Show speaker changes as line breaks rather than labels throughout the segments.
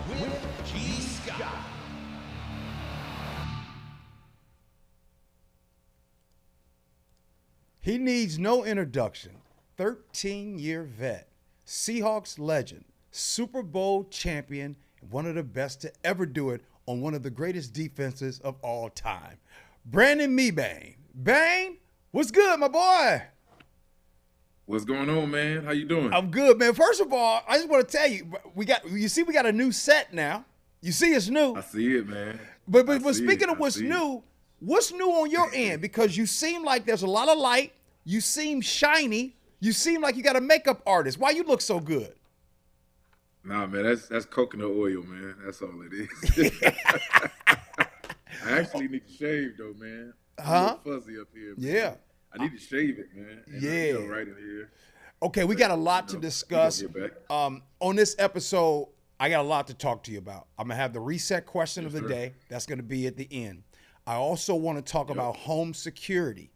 with G. Scott.
He needs no introduction. 13-year vet, Seahawks legend, Super Bowl champion, and one of the best to ever do it on one of the greatest defenses of all time. Brandon Mebane. Bane, what's good, my boy?
What's going on, man? How you doing?
I'm good, man. First of all, I just want to tell you, we got a new set now. You see it's new.
I see it, man.
But speaking of what's new on your end? Because you seem like there's a lot of light. You seem shiny. You seem like you got a makeup artist. Why you look so good?
Nah, man, that's coconut oil, man. That's all it is. I actually need to shave though, man. I'm a little fuzzy up here. Man.
Yeah.
I need to shave it, man. And right in here.
Okay, we got a lot to discuss. On this episode, I got a lot to talk to you about. I'm gonna have the reset question of the day. That's gonna be at the end. I also want to talk about home security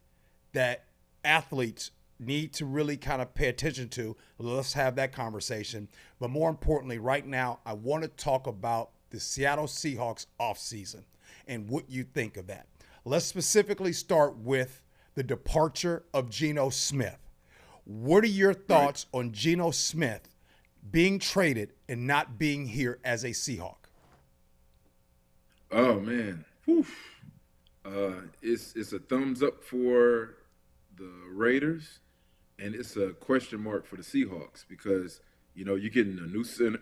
that athletes need to really kind of pay attention to. Let's have that conversation. But more importantly, right now, I want to talk about the Seattle Seahawks offseason and what you think of that. Let's specifically start with the departure of Geno Smith. What are your thoughts on Geno Smith being traded and not being here as a Seahawk?
Oh, man. Whew. It's a thumbs up for the Raiders, and it's a question mark for the Seahawks because, you're getting a new center.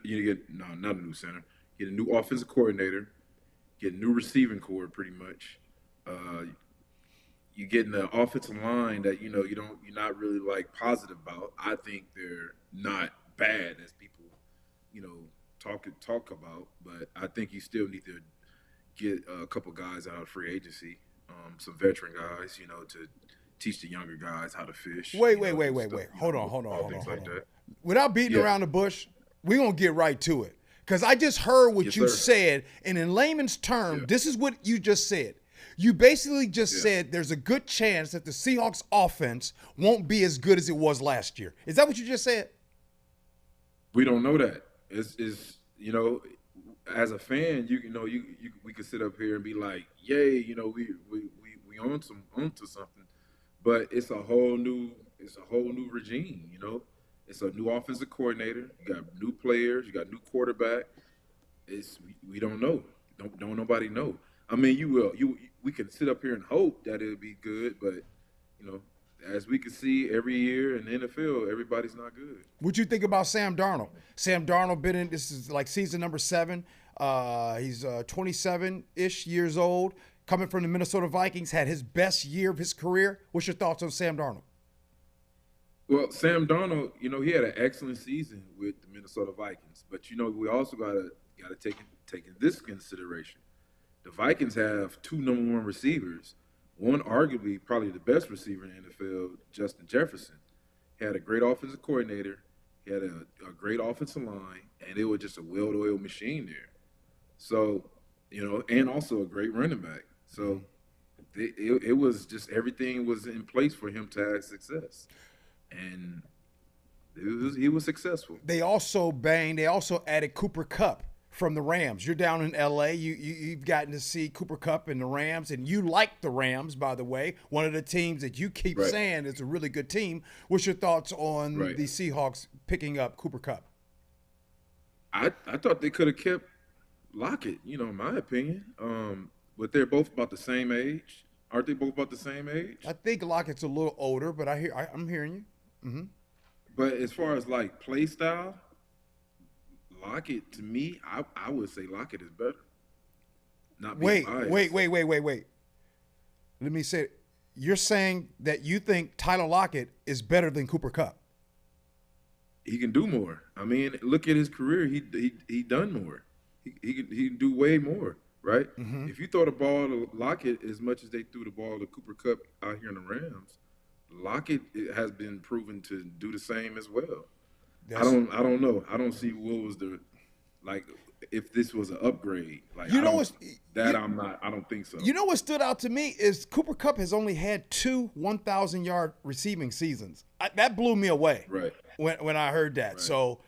Not a new center. You get a new offensive coordinator, get a new receiving core pretty much. You're getting an offensive line that you're not really like positive about. I think they're not bad as people talk about, but I think you still need to get a couple guys out of free agency, some veteran guys, to teach the younger guys how to fish.
Wait. Hold on. Without beating around the bush, we're going to get right to it. Because I just heard what you said, and in layman's term, this is what you just said. You basically just said there's a good chance that the Seahawks offense won't be as good as it was last year. Is that what you just said?
We don't know that. It's as a fan, we could sit up here and be like, yay, we onto something. But it's a whole new regime, It's a new offensive coordinator. You got new players. You got new quarterback. We don't know. Don't nobody know. I mean, we can sit up here and hope that it'll be good, but as we can see every year in the NFL, everybody's not good.
What you think about Sam Darnold? Sam Darnold been in, this is like season number 7. He's 27-ish years old, coming from the Minnesota Vikings, had his best year of his career. What's your thoughts on Sam Darnold?
Well, Sam Darnold, he had an excellent season with the Minnesota Vikings, but we also gotta take in this consideration. The Vikings have 2 number 1 receivers. One arguably probably the best receiver in the NFL, Justin Jefferson. He had a great offensive coordinator. He had a great offensive line, and it was just a well-oiled machine there. So, and also a great running back. So it was just everything was in place for him to have success. And he was successful.
They also added Cooper Kupp from the Rams. You're down in L.A. You've gotten to see Cooper Kupp and the Rams, and you like the Rams, by the way. One of the teams that you keep saying is a really good team. What's your thoughts on the Seahawks picking up Cooper Kupp?
I thought they could have kept Lockett, in my opinion. But they're both about the same age. Aren't they both about the same age?
I think Lockett's a little older, but I'm hearing you. Mm-hmm.
But as far as like play style, Lockett, to me, I would say Lockett is better.
Wait. Let me say it. You're saying that you think Tyler Lockett is better than Cooper Kupp?
He can do more. I mean, look at his career. He done more. He can do way more, right? Mm-hmm. If you throw the ball to Lockett as much as they threw the ball to Cooper Kupp out here in the Rams, Lockett has been proven to do the same as well. I don't know. I don't see what was if this was an upgrade. I don't think so.
You know what stood out to me is Cooper Kupp has only had 2 1,000-yard receiving seasons. That blew me away.
Right.
When I heard that.
Right.
So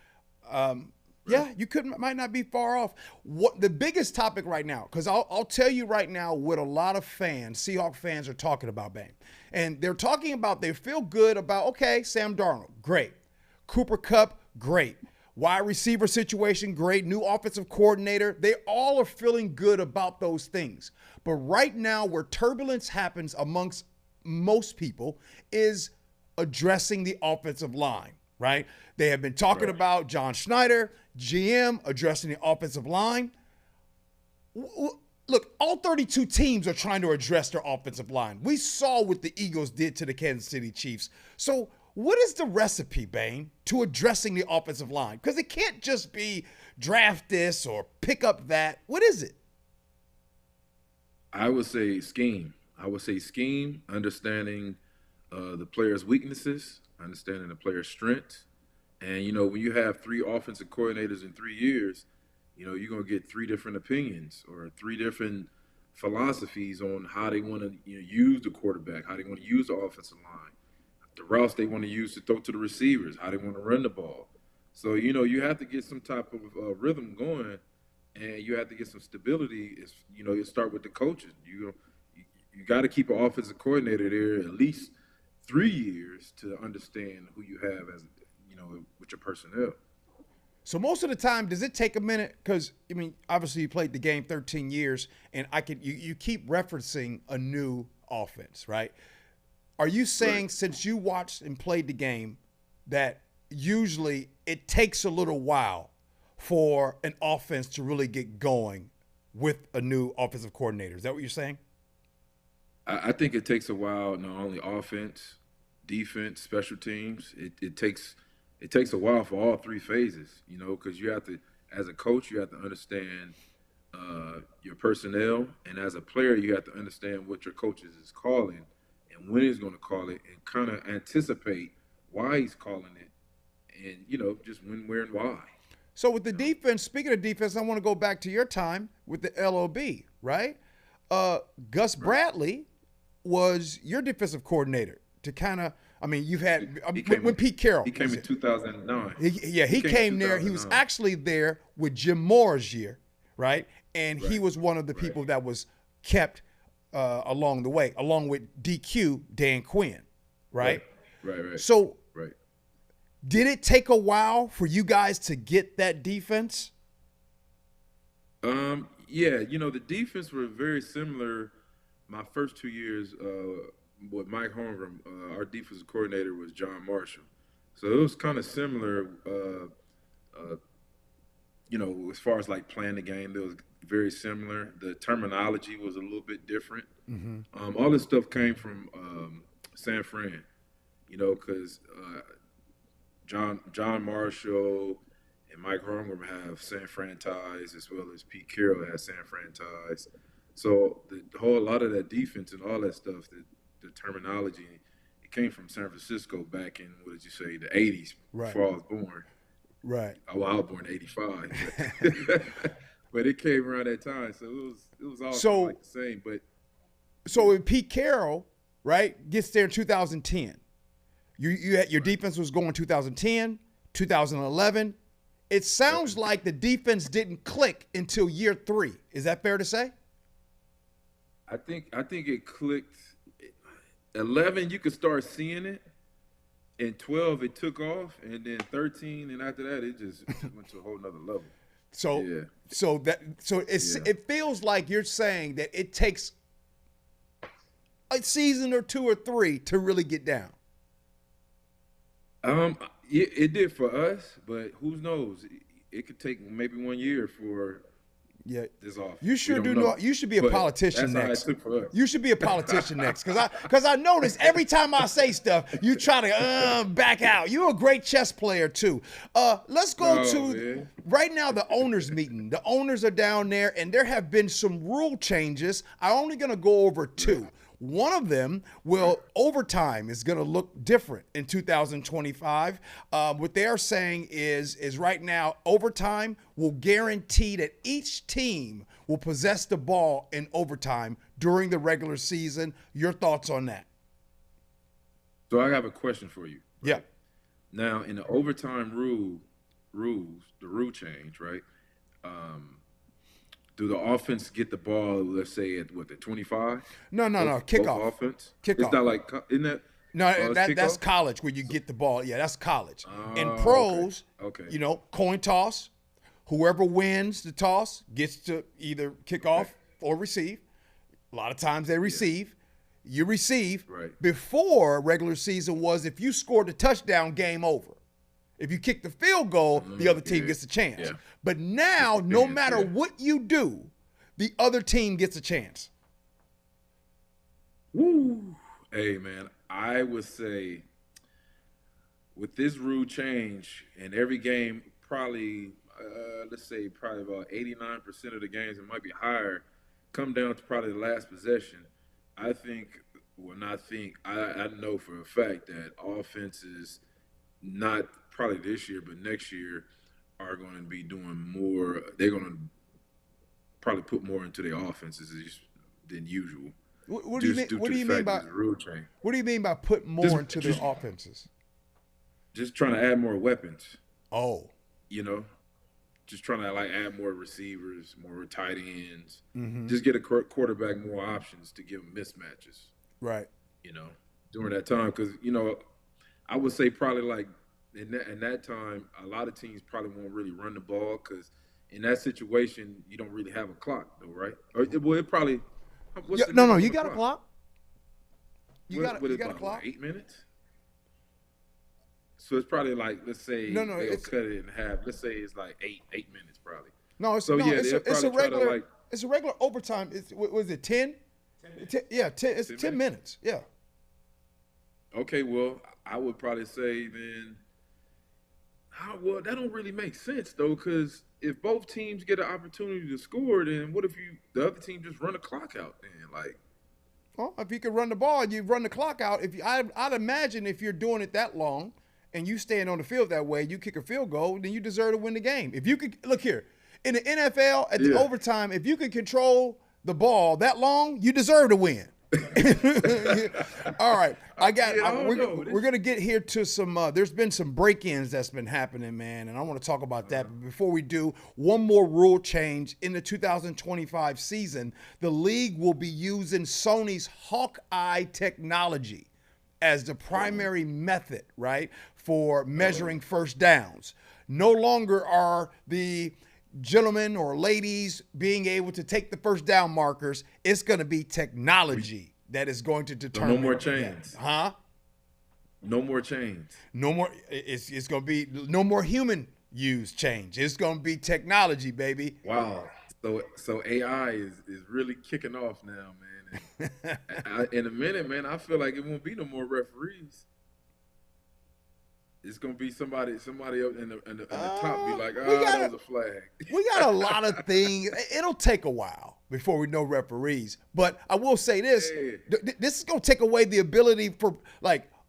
Yeah, you might not be far off. What the biggest topic right now, because I'll tell you right now what a lot of fans, Seahawks fans, are talking about, Bane. And they're talking about, they feel good about, okay, Sam Darnold, great. Cooper Kupp, great. Wide receiver situation, great. New offensive coordinator. They all are feeling good about those things. But right now, where turbulence happens amongst most people is addressing the offensive line, right? They have been talking about John Schneider, GM, addressing the offensive line. Look, all 32 teams are trying to address their offensive line. We saw what the Eagles did to the Kansas City Chiefs. So what is the recipe, Bane, to addressing the offensive line? Because it can't just be draft this or pick up that. What is it?
I would say scheme. Understanding the player's weaknesses, understanding the player's strengths. And, you know, when you have 3 offensive coordinators in 3 years, you know, you're going to get 3 different opinions or 3 different philosophies on how they want to use the quarterback, how they want to use the offensive line, the routes they want to use to throw to the receivers, how they want to run the ball. So, you know, you have to get some type of rhythm going, and you have to get some stability. It's, you know, you start with the coaches. You got to keep an offensive coordinator there at least 3 years to understand who you have as, you know, with your personnel.
So most of the time, does it take a minute? Because, I mean, obviously you played the game 13 years, and you keep referencing a new offense, right? Are you saying since you watched and played the game that usually it takes a little while for an offense to really get going with a new offensive coordinator? Is that what you're saying?
I think it takes a while, not only offense, defense, special teams. It takes a while for all 3 phases, you know, because you have to, as a coach, you have to understand your personnel, and as a player, you have to understand what your coach is calling and when he's going to call it, and kind of anticipate why he's calling it, and, you know, just when, where, and why.
So with the defense, speaking of defense, I want to go back to your time with the LOB, right? Gus Bradley was your defensive coordinator to kind of, I mean, you've had when Pete Carroll.
He came in 2009.
He came there. He was actually there with Jim Moore's year, right? And he was one of the people that was kept along the way, along with DQ, Dan Quinn, right?
Right.
So did it take a while for you guys to get that defense?
Yeah, you know, the defense were very similar my first 2 years with Mike Holmgren. Our defensive coordinator was John Marshall. So it was kind of similar, you know, as far as like playing the game, it was very similar. The terminology was a little bit different. Mm-hmm. All this stuff came from San Fran, you know, because John Marshall and Mike Holmgren have San Fran ties, as well as Pete Carroll has San Fran ties. So a lot of that defense and all that stuff, the terminology, it came from San Francisco back in, what did you say, the 80s, before I was born.
Right.
Oh, well, I was born in 85. But it came around that time, so it was all like the same. But
so when Pete Carroll, right, gets there in 2010, you had your defense was going 2010, 2011. It sounds like the defense didn't click until year 3. Is that fair to say?
I think it clicked. 11, you could start seeing it. In 12, it took off, and then 13, and after that, it just went to a whole nother level.
It feels like you're saying that it takes a season or 2 or 3 to really get down.
It did for us, but who knows? It could take maybe 1 year for this off.
You sure do know. You should be a politician next. You should be a politician next, because I notice every time I say stuff, you try to back out. You're a great chess player too. Let's go right now the owners meeting. The owners are down there, and there have been some rule changes. I'm only going to go over 2. One of them overtime is going to look different in 2025. What they're saying is right now overtime will guarantee that each team will possess the ball in overtime during the regular season. Your thoughts on that?
So I have a question for you.
Yeah.
Now, in the overtime rule, the rule change, right? Do the offense get the ball, let's say, at what, the 25?
No.
Both
Kickoff.
offense? It's
Kickoff.
not like, isn't that?
No,
It's
that's
kickoff?
college where you get the ball. Yeah, that's college. In
Okay.
pros,
Okay.
coin toss. Whoever wins the toss gets to either kick off or receive. A lot of times they receive. You receive.
Right.
Before regular season was if you scored a touchdown, game over. If you kick the field goal, the other team gets a chance.
Yeah.
But now, no matter what you do, the other team gets a chance.
Woo. Hey, man, I would say with this rule change, in every game, probably, let's say probably about 89% of the games, it might be higher, come down to probably the last possession. I know for a fact that offenses, not probably this year, but next year, are going to be doing more. They're going to probably put more into their offenses than usual.
What do you mean? What do you mean by
rule change?
What do you mean by put more into their offenses?
Just trying to add more weapons.
Oh,
Just trying to add more receivers, more tight ends.
Mm-hmm.
Just get a quarterback more options to give them mismatches.
Right.
During that time, because I would say probably in that time, a lot of teams probably won't really run the ball because in that situation you don't really have a clock, though, right? It probably.
No, you got a clock. You got a clock.
8 minutes. So it's probably let's say they'll cut it in half. Let's say it's 8 minutes probably.
No, it's a regular. It's a regular overtime. Was it 10? 10? Yeah, 10. It's 10 minutes. Yeah.
Okay, well, I would probably say then. Well, that don't really make sense though, because if both teams get an opportunity to score, then what if the other team just run the clock out? Then
well, if you can run the ball, you run the clock out. I'd imagine if you're doing it that long, and you stand on the field that way, you kick a field goal, then you deserve to win the game. If you could look here in the NFL at the overtime, if you can control the ball that long, you deserve to win. All right, we're gonna get here to some. There's been some break-ins that's been happening, man, and I want to talk about that. But before we do, one more rule change in the 2025 season: the league will be using Sony's Hawkeye technology as the primary method, right, for measuring first downs. No longer are the gentlemen or ladies being able to take the first down markers. It's going to be technology that is going to determine.
No more chains.
Huh?
No more chains.
No more. It's going to be no more human use change. It's going to be technology, baby.
Wow. So AI is really kicking off now, man. And in a minute, man, I feel like it won't be no more referees. It's gonna be somebody up in the top be like, that was a flag.
We got a lot of things. It'll take a while before we know referees. But I will say this: this is gonna take away the ability for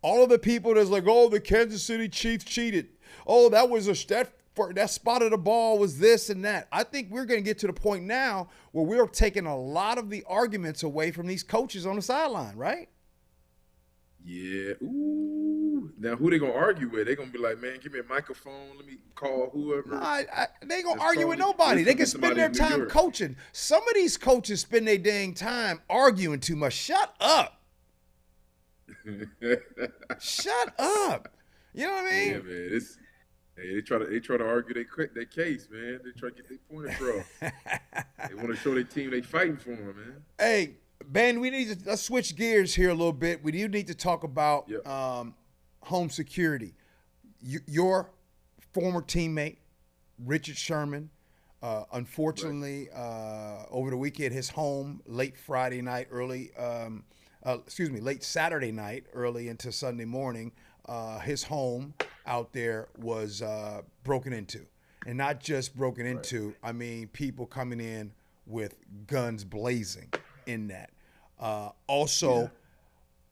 all of the people that's the Kansas City Chiefs cheated. Oh, that was that spot of the ball was this and that. I think we're gonna get to the point now where we're taking a lot of the arguments away from these coaches on the sideline, right?
Yeah. Ooh. Now, who they gonna argue with? They gonna be like, man, give me a microphone. Let me call whoever.
They ain't gonna argue with nobody. They can spend their time coaching. Some of these coaches spend their dang time arguing too much. Shut up. Shut up. You know what I mean?
Yeah, man. They try to argue their case, man. They try to get their point across. They want to show their team they fighting for them, man.
Hey, Ben, let's switch gears here a little bit. We do need to talk about home security. Your former teammate, Richard Sherman, unfortunately, over the weekend, his home late Saturday night, early into Sunday morning, his home out there was broken into. And not just broken into, I mean, people coming in with guns blazing in that. Also,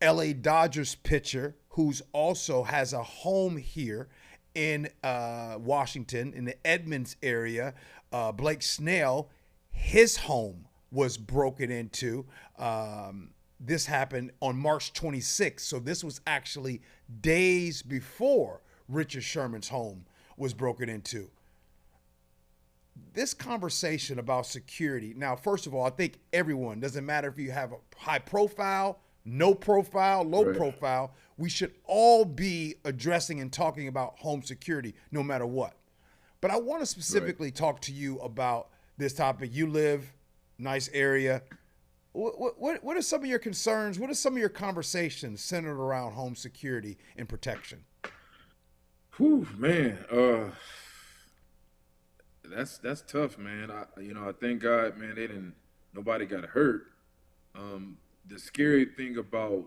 LA Dodgers pitcher who's also has a home here in Washington, in the Edmonds area, Blake Snell, his home was broken into. This happened on March 26th, so this was actually days before Richard Sherman's home was broken into. This conversation about security. Now, first of all, I think everyone, doesn't matter if you have a high profile, no profile, low profile, we should all be addressing and talking about home security no matter what. But I want to specifically talk to you about this topic. You live, nice area. What are some of your concerns? What are some of your conversations centered around home security and protection?
Whew, man. That's tough, man. I thank God, man, nobody got hurt. The scary thing about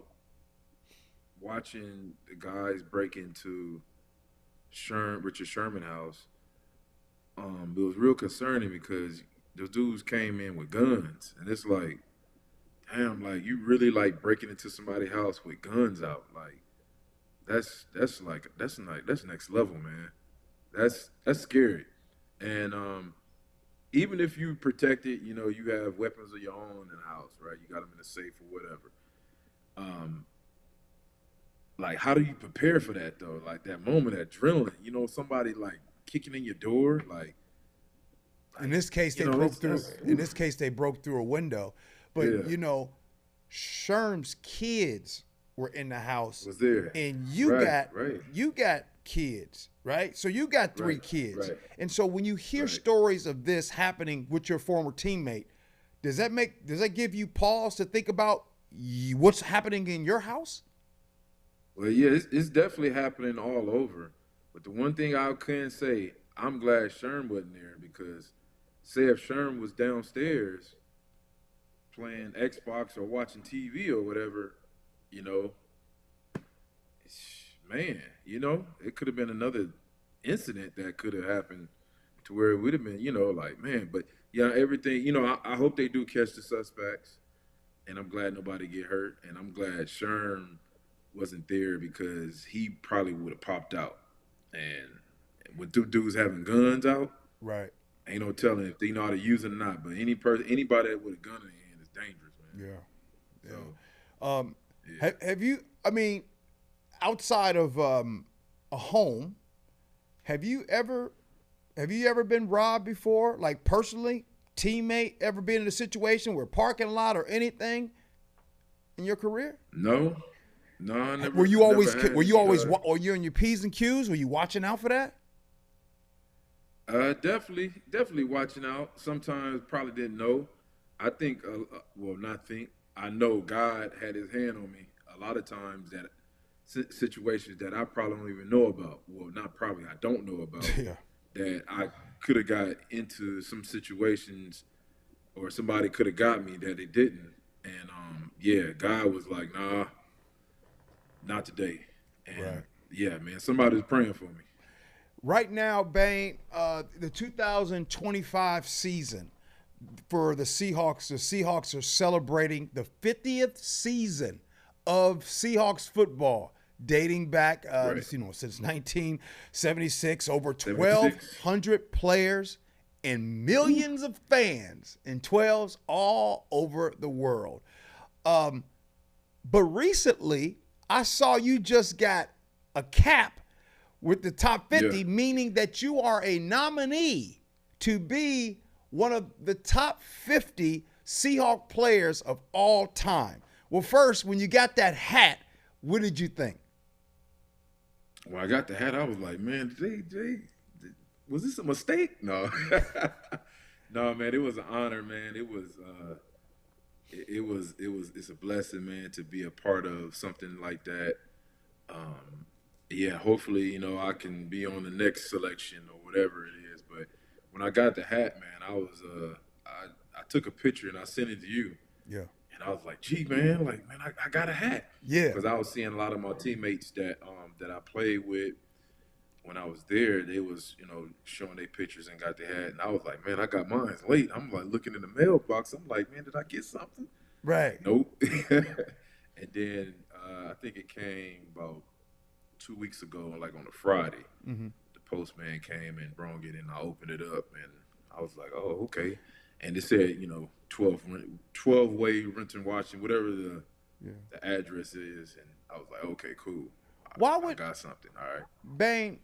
watching the guys break into Richard Sherman house, it was real concerning because those dudes came in with guns, and it's like, damn, like you really like breaking into somebody's house with guns out, like that's next level, man. That's scary. And even if you protect it, you have weapons of your own in the house, right? You got them in a safe or whatever. Like, how do you prepare for that though? Like that moment, adrenaline. Somebody like kicking in your door, like.
In this case, they broke through. In this case, they broke through a window, but Sherm's kids were in the house.
Was there?
And you got kids, right? So you got three kids.
Right.
And so when you hear stories of this happening with your former teammate, does that give you pause to think about what's happening in your house?
Well, yeah, it's definitely happening all over. But the one thing I can say, I'm glad Sherm wasn't there because, say if Sherm was downstairs playing Xbox or watching TV or whatever, man, it could have been another incident that could have happened to where it would have been, like, man. But, yeah, everything, I hope they do catch the suspects, and I'm glad nobody get hurt, and I'm glad Sherm wasn't there because he probably would have popped out. And with two dudes having guns out,
right,
ain't no telling if they know how to use it or not. But anybody that with a gun in their hand is dangerous, man.
Yeah.
So,
Have you? I mean, outside of a home, have you ever been robbed before? Like personally, teammate, ever been in a situation where parking lot or anything in your career?
No, I never.
Were you always? Or you on your P's and Q's? Were you watching out for that?
Definitely watching out. Sometimes probably didn't know. I think, I know God had his hand on me a lot of times that situations that I probably don't even know about. Well, not probably, I don't know about.
Yeah.
That I could have got into some situations or somebody could have got me that they didn't. And, God was like, nah, not today. And, yeah, man, somebody's praying for me.
Right now, Bane, the 2025 season for the Seahawks are celebrating the 50th season of Seahawks football, dating back since 1976, over 1,200 players and millions of fans and 12s all over the world. But recently, I saw you just got a cap with the top 50, meaning that you are a nominee to be one of the top 50 Seahawk players of all time. Well, first, when you got that hat, what did you think?
When I got the hat, I was like, man, was this a mistake? No. No, man, it was an honor, man. It's a blessing, man, to be a part of something like that. Hopefully, I can be on the next selection or whatever it is. But when I got the hat, man, I took a picture and I sent it to you.
Yeah.
And I was like, gee, man, I got a hat.
Yeah.
Because I was seeing a lot of my teammates that I played with when I was there. They was, showing their pictures and got the hat. And I was like, man, I got mine late. I'm like looking in the mailbox. I'm like, man, did I get something?
Right.
Nope. And then I think it came about 2 weeks ago, like on a Friday.
Mm-hmm.
The postman came and brought it, and I opened it up, and I was like, "Oh, okay." And it said, 12-way renting, watching, whatever the address is, and I was like, "Okay, cool. I got something. All right."
Bane,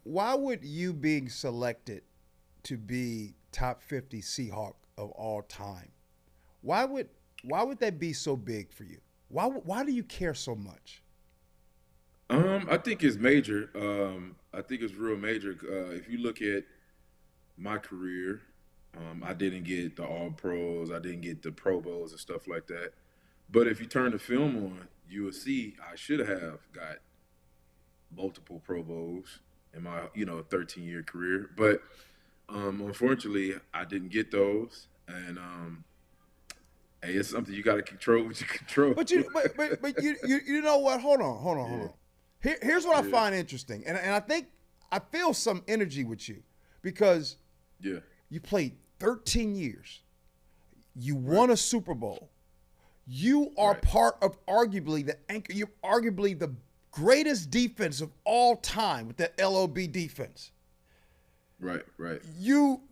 why would you being selected to be top 50 Seahawk of all time? Why would that be so big for you? Why do you care so much?
I think it's major. I think it's real major. If you look at my career, I didn't get the All Pros, I didn't get the Pro Bowls and stuff like that. But if you turn the film on, you will see I should have got multiple Pro Bowls in my 13-year career. But unfortunately, I didn't get those, and hey, it's something you got to control what you control.
But you know what? Hold on. Here's what I find interesting, and I feel some energy with you because you played 13 years, you won a Super Bowl, you are part of arguably the anchor. You're arguably the greatest defense of all time with that LOB defense.
Right.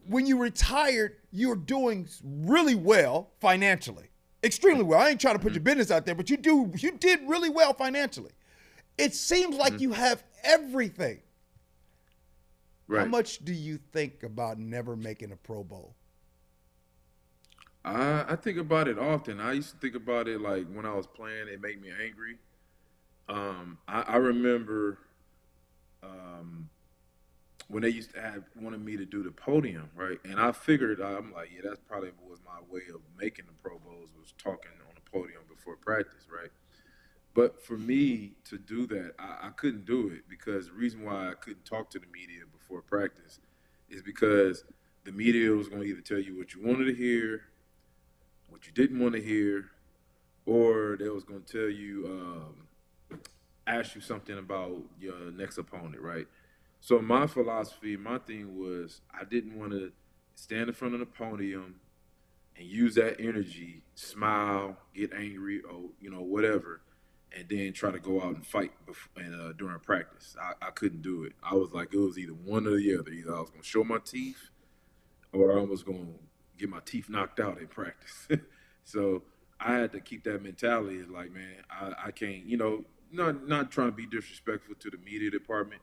When you retired, you were doing really well financially, extremely well. I ain't trying to put your business out there, but you did really well financially. It seems like you have everything. Right. How much do you think about never making a Pro Bowl?
I think about it often. I used to think about it like when I was playing, it made me angry. I remember when they used to wanted me to do the podium, right? And I figured, I'm like, that's probably was my way of making the Pro Bowls, was talking on the podium before practice, right? But for me to do that, I couldn't do it because the reason why I couldn't talk to the media before practice is because the media was going to either tell you what you wanted to hear, what you didn't want to hear, or they was going to tell you, ask you something about your next opponent, right? So my philosophy, my thing was I didn't want to stand in front of the podium and use that energy, smile, get angry, or whatever, and then try to go out and fight during practice. I couldn't do it. I was like, it was either one or the other. Either I was going to show my teeth or I was going to get my teeth knocked out in practice. So I had to keep that mentality. Like, man, I can't, not trying to be disrespectful to the media department,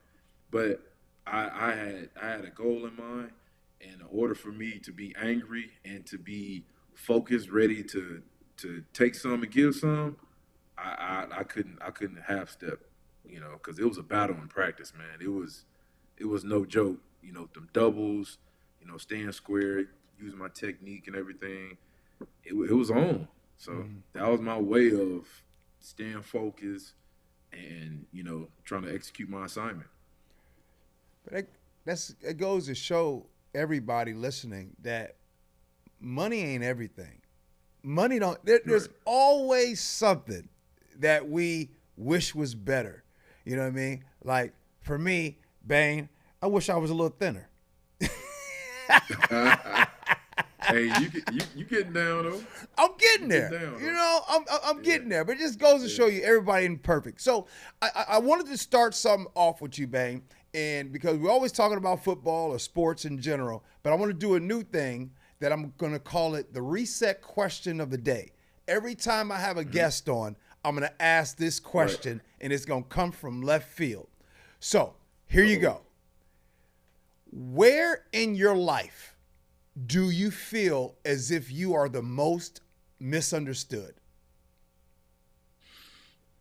but I had a goal in mind. And in order for me to be angry and to be focused, ready to take some and give some, I couldn't half step, because it was a battle in practice, man. It was no joke, them doubles, staying square, using my technique and everything. It was on. So that was my way of staying focused and trying to execute my assignment.
But it goes to show everybody listening that money ain't everything. Money don't. There's always something that we wish was better. You know what I mean? Like for me, Bane, I wish I was a little thinner.
Hey, you getting down though?
I'm getting there. I'm getting there. But it just goes to show you everybody ain't perfect. So I wanted to start something off with you, Bane, and because we're always talking about football or sports in general, but I want to do a new thing that I'm going to call it the reset question of the day. Every time I have a guest on, I'm going to ask this question, and it's going to come from left field. So here you go. Where in your life do you feel as if you are the most misunderstood?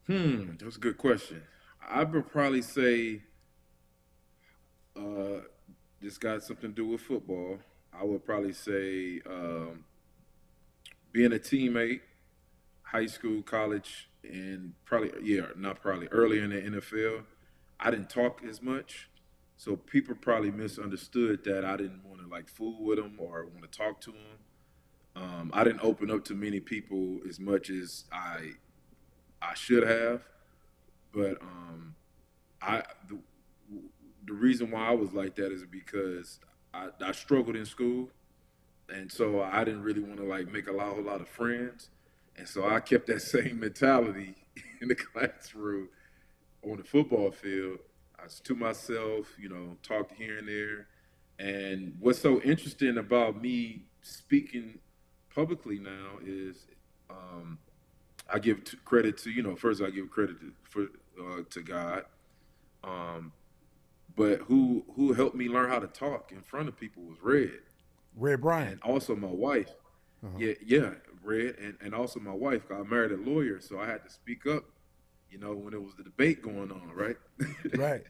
That's a good question. I would probably say this got something to do with football. I would probably say being a teammate, high school, college, and earlier in the NFL, I didn't talk as much. So people probably misunderstood that I didn't want to fool with them or want to talk to them. I didn't open up to many people as much as I should have. But the reason why I was like that is because I struggled in school, and so I didn't really want to make a whole lot of friends, and so I kept that same mentality in the classroom, on the football field. I was to myself, talked here and there, and what's so interesting about me speaking publicly now is I give credit to first I give credit to God. but who helped me learn how to talk in front of people was Red.
Red Bryant.
And also my wife. Yeah, Red. And also my wife. I married a lawyer, so I had to speak up, when it was the debate going on, right?
Right.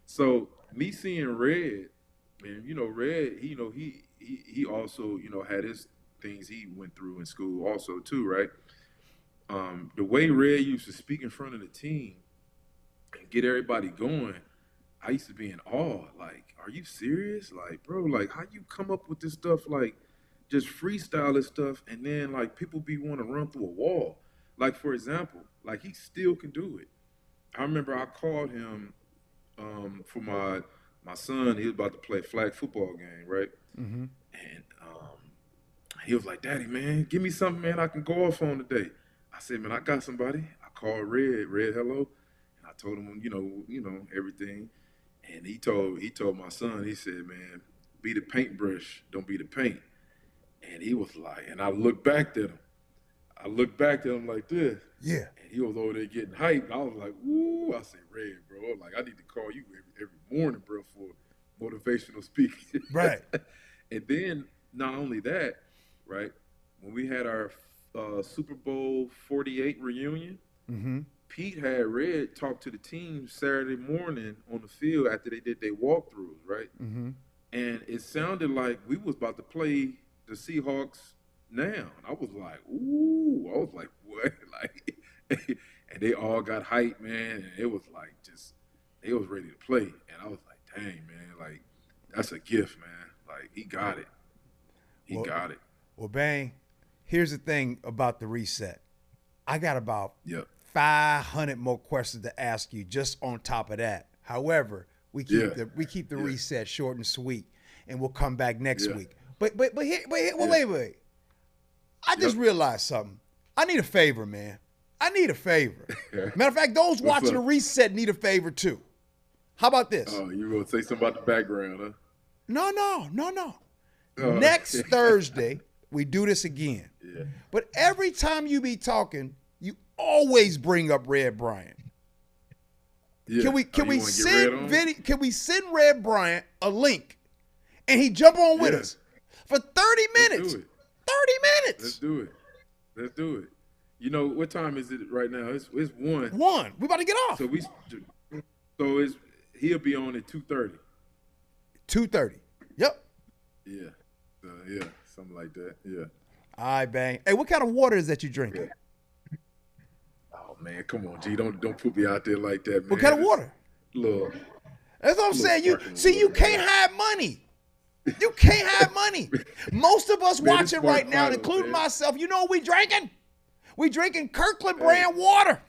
So me seeing Red, man, Red, he also, had his things he went through in school also too, right? The way Red used to speak in front of the team and get everybody going, I used to be in awe. Like, are you serious? Like, bro, like, how you come up with this stuff, like, just freestyle this stuff, and then, like, people want to run through a wall. Like, for example, like, he still can do it. I remember I called him for my son. He was about to play a flag football game, right?
Mm-hmm.
And he was like, Daddy, man, give me something, man, I can go off on today. I said, man, I got somebody. I called Red, hello. And I told him, everything. And he told my son, he said, man, be the paintbrush, don't be the paint. And he was like, and I looked back at him. Like this.
Yeah.
And he was over there getting hyped. I was like, ooh, I said, Red, bro, like, I need to call you every morning, bro, for motivational speaking.
Right.
And then not only that, right, when we had our Super Bowl 48 reunion,
mm-hmm.
Pete had Red talk to the team Saturday morning on the field after they did their walkthroughs, right?
Mm-hmm.
And it sounded like we was about to play the Seahawks now. And I was like, ooh. I was like, what? Like, and they all got hyped, man. And it was like they was ready to play. And I was like, dang, man, like, that's a gift, man. Like, he got it. He got it.
Well, Bang, here's the thing about the reset. I got about 500 more questions to ask you just on top of that. However, we keep the reset short and sweet, and we'll come back next week. But wait. I just realized something. I need a favor, man. I need a favor. Matter of fact, those watching the reset need a favor too. How about this?
Oh, you gonna say something about the background, huh?
No. Next Thursday, we do this again.
Yeah.
But every time you be talking, you always bring up Red Bryant.
Yeah.
Can we send Red Bryant a link and he jump on with us for 30 minutes? 30 minutes.
Let's do it. You know, what time is it right now? It's 1.
We about to get off.
So he'll be on at 2:30.
2:30. Yep.
Yeah. Something like that. Yeah.
All right, Bang. Hey, what kind of water is that you drinking?
Oh man, come on, G. Don't put me out there like that, man.
What kind of water?
Look.
That's what I'm saying. You can't hide money. You can't hide money. Most of us watching right now, including myself, you know what we drinking? We drinking Kirkland brand water.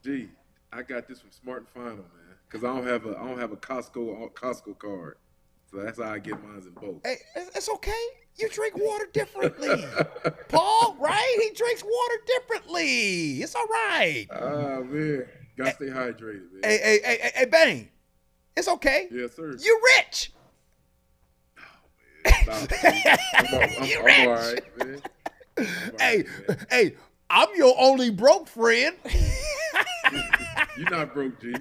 Gee, I got this from Smart and Final, man. Because I don't have a Costco card. So that's how I get mine in both.
Hey, it's okay. You drink water differently. Paul, right? He drinks water differently. It's all right.
Oh, man. Gotta stay hydrated, man.
Hey, Bang. It's okay.
Yes, sir.
You're rich.
Oh, man. I'm all right, man.
Hey, I'm your only broke friend.
You're not broke, G.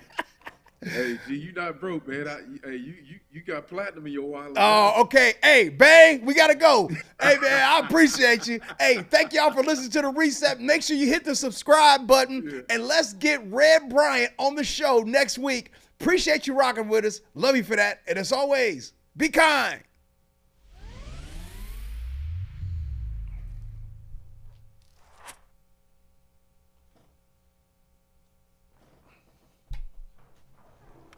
Hey, G, you not broke, man. You got platinum in your wallet.
Oh, okay. Hey, Bang, we got to go. Hey, man, I appreciate you. Hey, thank y'all for listening to The Reset. Make sure you hit the subscribe button, and let's get Red Bryant on the show next week. Appreciate you rocking with us. Love you for that. And as always, be kind.